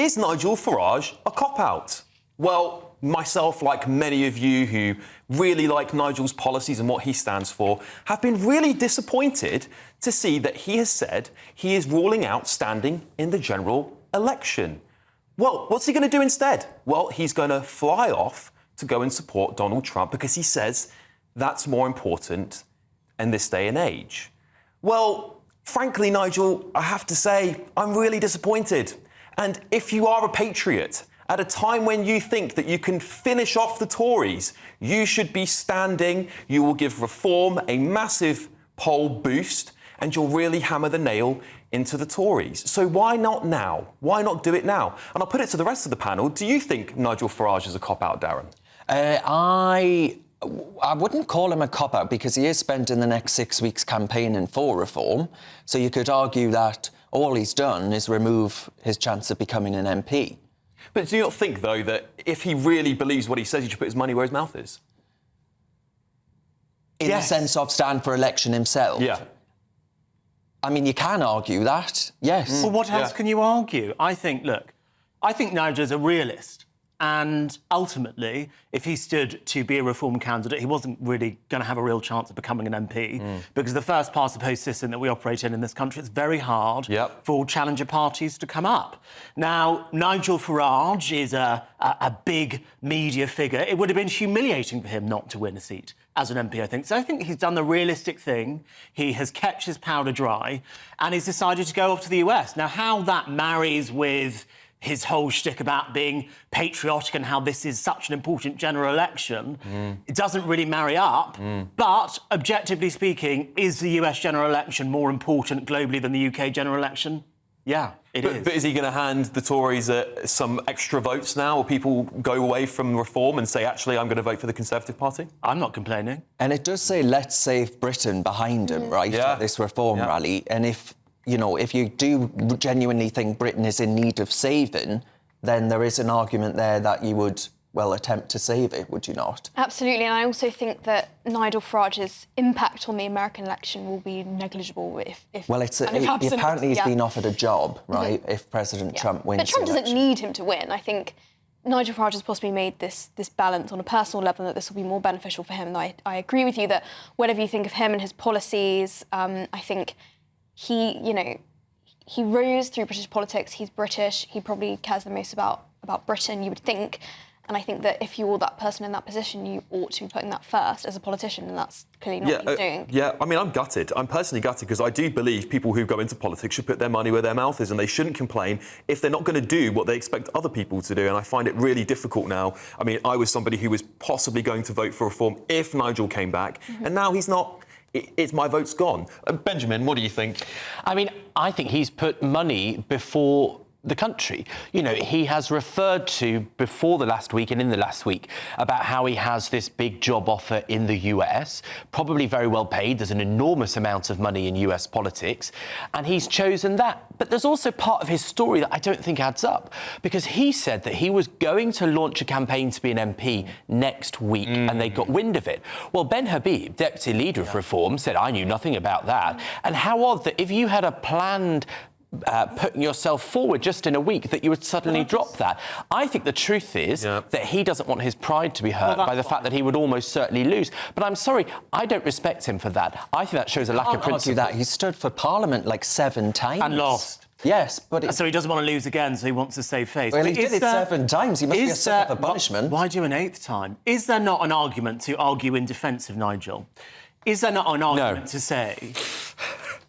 is Nigel Farage a cop-out? Well, myself, like many of you who really like Nigel's policies and what he stands for, have been really disappointed to see that he has said he is ruling out standing in the general election. Well, what's he going to do instead? Well, he's going to fly off to go and support Donald Trump because he says that's more important in this day and age. Well, frankly, Nigel, I have to say, I'm really disappointed. And if you are a patriot, at a time when you think that you can finish off the Tories, you should be standing, you will give Reform a massive poll boost, and you'll really hammer the nail into the Tories. So why not now? Why not do it now? And I'll put it to the rest of the panel. Do you think Nigel Farage is a cop-out, Darren? I wouldn't call him a cop-out because he is spending the next 6 weeks campaigning for reform. So you could argue that all he's done is remove his chance of becoming an MP. But do you not think, though, that if he really believes what he says, he should put his money where his mouth is? In the sense of stand for election himself? Yeah. I mean, you can argue that, yes. Well, what else can you argue? I think Nigel's a realist. And ultimately, if he stood to be a Reform candidate, he wasn't really going to have a real chance of becoming an MP because the first past the post system that we operate in this country, it's very hard for challenger parties to come up. Now, Nigel Farage is a big media figure. It would have been humiliating for him not to win a seat as an MP, I think. So I think he's done the realistic thing. He has kept his powder dry and he's decided to go off to the US. Now, how that marries with his whole shtick about being patriotic and how this is such an important general election, it doesn't really marry up. But, objectively speaking, is the US general election more important globally than the UK general election? Yeah, it is. But is he going to hand the Tories some extra votes now, or people go away from Reform and say, actually, I'm going to vote for the Conservative Party? I'm not complaining. And it does say, let's save Britain behind him, right, at this Reform rally. And if you do genuinely think Britain is in need of saving, then there is an argument there that you would, well, attempt to save it, would you not? Absolutely, and I also think that Nigel Farage's impact on the American election will be negligible if well, apparently he's been offered a job, right, if President Trump wins. But Trump the doesn't need him to win. I think Nigel Farage has possibly made this balance on a personal level, that this will be more beneficial for him. And I agree with you that whatever you think of him and his policies, I think he rose through British politics. He's British. He probably cares the most about Britain, you would think. And I think that if you're that person in that position, you ought to be putting that first as a politician, and that's clearly not what he's doing. Yeah, I mean, I'm gutted. I'm personally gutted because I do believe people who go into politics should put their money where their mouth is, and they shouldn't complain if they're not going to do what they expect other people to do. And I find it really difficult now. I mean, I was somebody who was possibly going to vote for Reform if Nigel came back, and now he's not. It's my vote's gone. Benjamin, what do you think? I mean, I think he's put money before the country. He has referred to before the last week and in the last week about how he has this big job offer in the US, probably very well paid. There's an enormous amount of money in US politics, and he's chosen that. But there's also part of his story that I don't think adds up, because he said that he was going to launch a campaign to be an MP next week, and they got wind of it. Well, Ben Habib, deputy leader of Reform, said, I knew nothing about that. And how odd that if you had a planned putting yourself forward just in a week, that you would suddenly drop that. I think the truth is that he doesn't want his pride to be hurt by the fact that he would almost certainly lose. But I'm sorry, I don't respect him for that. I think that shows a lack of principle. That he stood for Parliament like 7 times. And lost. Yes, but... So he doesn't want to lose again, so he wants to save face. Well, he did it 7 times. He must be a sucker for punishment. Why do an 8th time? Is there not an argument to argue in defence of Nigel? Is there not an argument to say...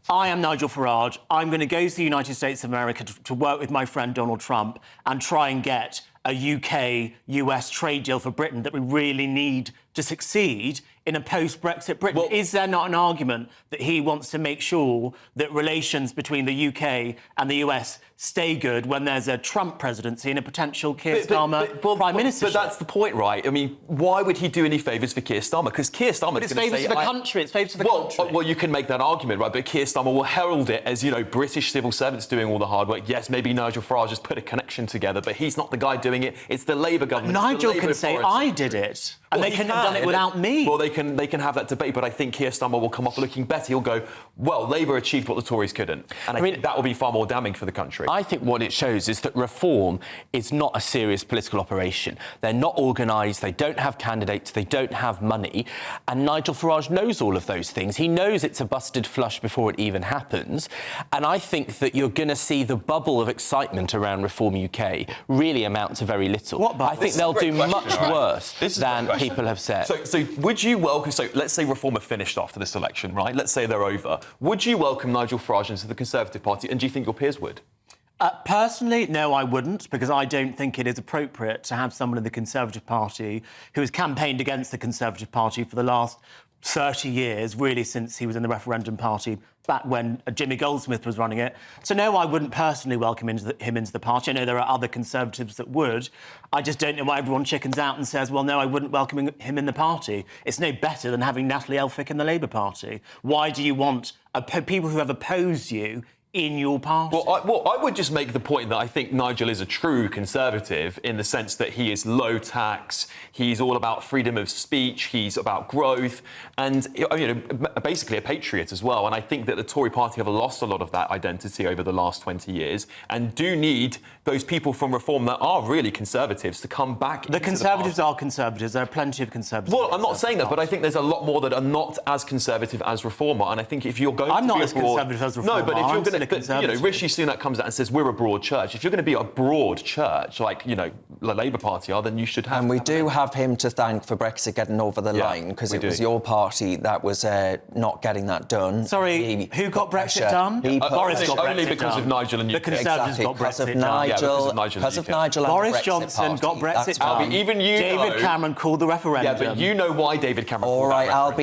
I am Nigel Farage. I'm going to go to the United States of America to work with my friend Donald Trump and try and get a UK-US trade deal for Britain that we really need to succeed in a post-Brexit Britain. Well, is there not an argument that he wants to make sure that relations between the UK and the US stay good when there's a Trump presidency and a potential Keir Starmer prime minister? But that's the point, right? I mean, why would he do any favours for Keir Starmer? Because Keir Starmer is going to say... It's favours for the country. It's favours for the country. Well, you can make that argument, right? But Keir Starmer will herald it as, British civil servants doing all the hard work. Yes, maybe Nigel Farage has put a connection together, but he's not the guy doing it. It's the Labour government. Nigel can say, I did it. And they couldn't have done it without me. Well, they they can have that debate, but I think Keir Starmer will come up looking better. He'll go, well, Labour achieved what the Tories couldn't. And I mean, that will be far more damning for the country. I think what it shows is that reform is not a serious political operation. They're not organised, they don't have candidates, they don't have money. And Nigel Farage knows all of those things. He knows it's a busted flush before it even happens. And I think that you're going to see the bubble of excitement around Reform UK really amount to very little. What bubble? I think they'll do much worse than people have said. So would you welcome... So let's say Reform are finished after this election, right? Let's say they're over. Would you welcome Nigel Farage into the Conservative Party, and do you think your peers would? Personally, no, I wouldn't, because I don't think it is appropriate to have someone in the Conservative Party who has campaigned against the Conservative Party for the last 30 years, really since he was in the Referendum Party, back when Jimmy Goldsmith was running it. So, no, I wouldn't personally welcome him into the party. I know there are other Conservatives that would. I just don't know why everyone chickens out and says, well, no, I wouldn't welcome him in the party. It's no better than having Natalie Elphicke in the Labour Party. Why do you want people who have opposed you in your party? Well, I would just make the point that I think Nigel is a true Conservative in the sense that he is low tax, he's all about freedom of speech, he's about growth, and basically a patriot as well. And I think that the Tory party have lost a lot of that identity over the last 20 years and do need those people from Reform that are really Conservatives to come back. The Conservatives are Conservatives. There are plenty of Conservatives. Well, I'm not saying that, but I think there's a lot more that are not as Conservative as Reform are. And I think if you're going to be not as Conservative as Reform. No, but if you're going to... Conservative. Rishi Sunak comes out and says we're a broad church. If you're going to be a broad church, like, the Labour Party are, then you should have... And we do have him to thank for Brexit getting over the line, because it was your party that was not getting that done. Sorry, who got Brexit done? Boris got Brexit only because of Nigel and the Conservatives got Brexit done. Because of Nigel and Boris the Brexit Johnson got party. Brexit done. Even you David Cameron called the referendum. Yeah, but you know why David Cameron All called that right, I'll referendum. be